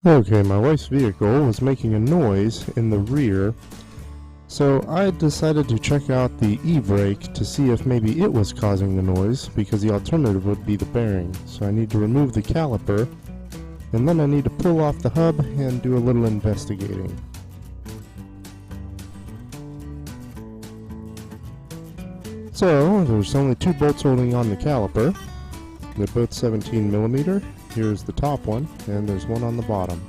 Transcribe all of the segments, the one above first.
Okay, my wife's vehicle was making a noise in the rear, so I decided to check out the e-brake to see if maybe it was causing the noise, because the alternative would be the bearing. So I need to remove the caliper, and then I need to pull off the hub and do a little investigating. So there's only two bolts holding on the caliper. They're both 17mm. Here's the top one, and there's one on the bottom.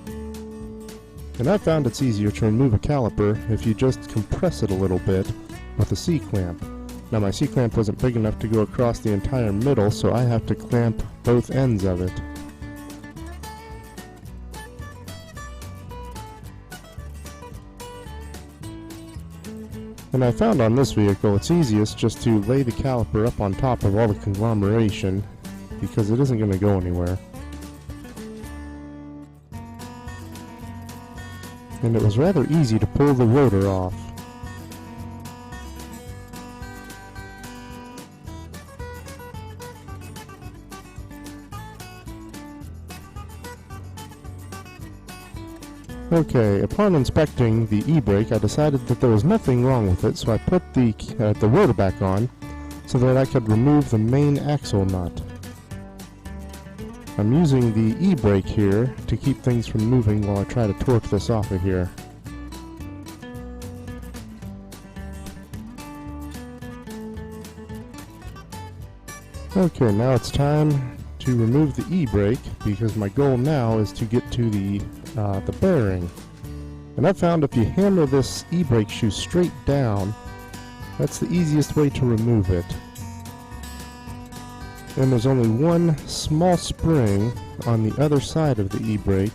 And I found it's easier to remove a caliper if you just compress it a little bit with a C-clamp. Now my C-clamp wasn't big enough to go across the entire middle, so I have to clamp both ends of it. And I found on this vehicle it's easiest just to lay the caliper up on top of all the conglomeration, because it isn't going to go anywhere. And it was rather easy to pull the rotor off. Okay, upon inspecting the e-brake, I decided that there was nothing wrong with it, so I put the rotor back on so that I could remove the main axle nut. I'm using the e-brake here to keep things from moving while I try to torque this off of here. Okay, now it's time to remove the e-brake, because my goal now is to get to the bearing. And I found if you hammer this e-brake shoe straight down, that's the easiest way to remove it. And there's only one small spring on the other side of the e-brake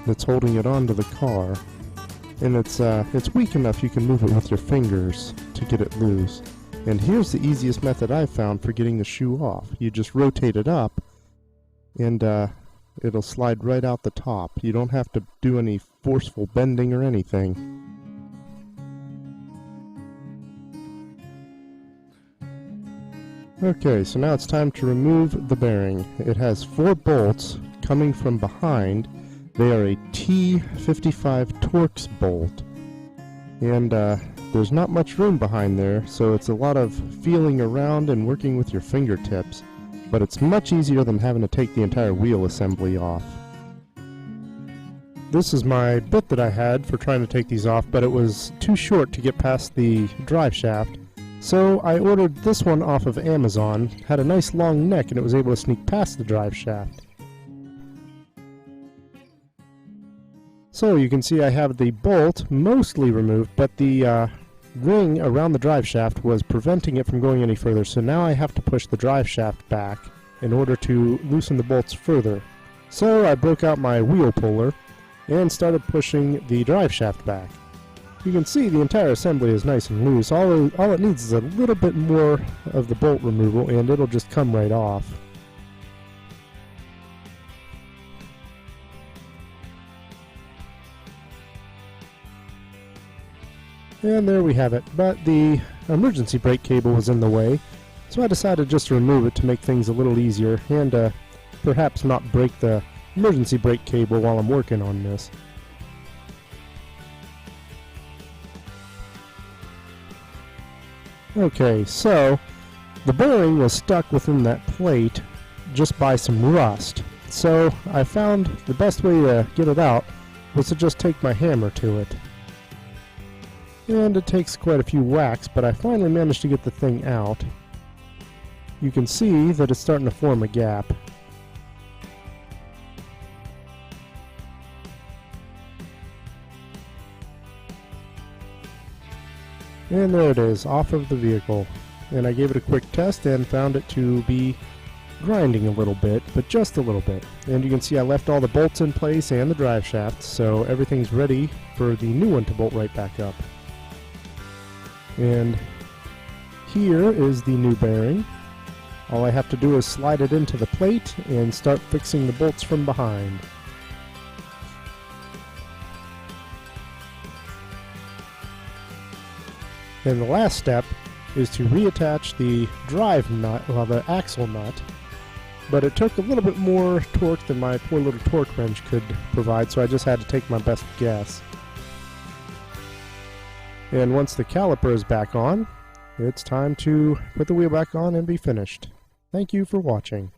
that's holding it onto the car. And it's weak enough you can move it with your fingers to get it loose. And here's the easiest method I've found for getting the shoe off. You just rotate it up and it'll slide right out the top. You don't have to do any forceful bending or anything. Okay, so now it's time to remove the bearing. It has 4 bolts coming from behind. They are a T55 Torx bolt. And there's not much room behind there, so it's a lot of feeling around and working with your fingertips. But it's much easier than having to take the entire wheel assembly off. This is my bit that I had for trying to take these off, but it was too short to get past the drive shaft. So I ordered this one off of Amazon. Had a nice long neck and it was able to sneak past the drive shaft. So you can see I have the bolt mostly removed, but the ring around the drive shaft was preventing it from going any further, so now I have to push the drive shaft back in order to loosen the bolts further. So I broke out my wheel puller and started pushing the drive shaft back. You can see the entire assembly is nice and loose. All it needs is a little bit more of the bolt removal and it'll just come right off. And there we have it, but the emergency brake cable was in the way, so I decided just to remove it to make things a little easier and perhaps not break the emergency brake cable while I'm working on this. Okay, so the bearing was stuck within that plate just by some rust, so I found the best way to get it out was to just take my hammer to it. And it takes quite a few whacks, but I finally managed to get the thing out. You can see that it's starting to form a gap. And there it is, off of the vehicle. And I gave it a quick test and found it to be grinding a little bit, but just a little bit. And you can see I left all the bolts in place and the drive shaft, so everything's ready for the new one to bolt right back up. And here is the new bearing. All I have to do is slide it into the plate and start fixing the bolts from behind. And the last step is to reattach the drive nut, well, the axle nut, but it took a little bit more torque than my poor little torque wrench could provide, so I just had to take my best guess. And once the caliper is back on, it's time to put the wheel back on and be finished. Thank you for watching.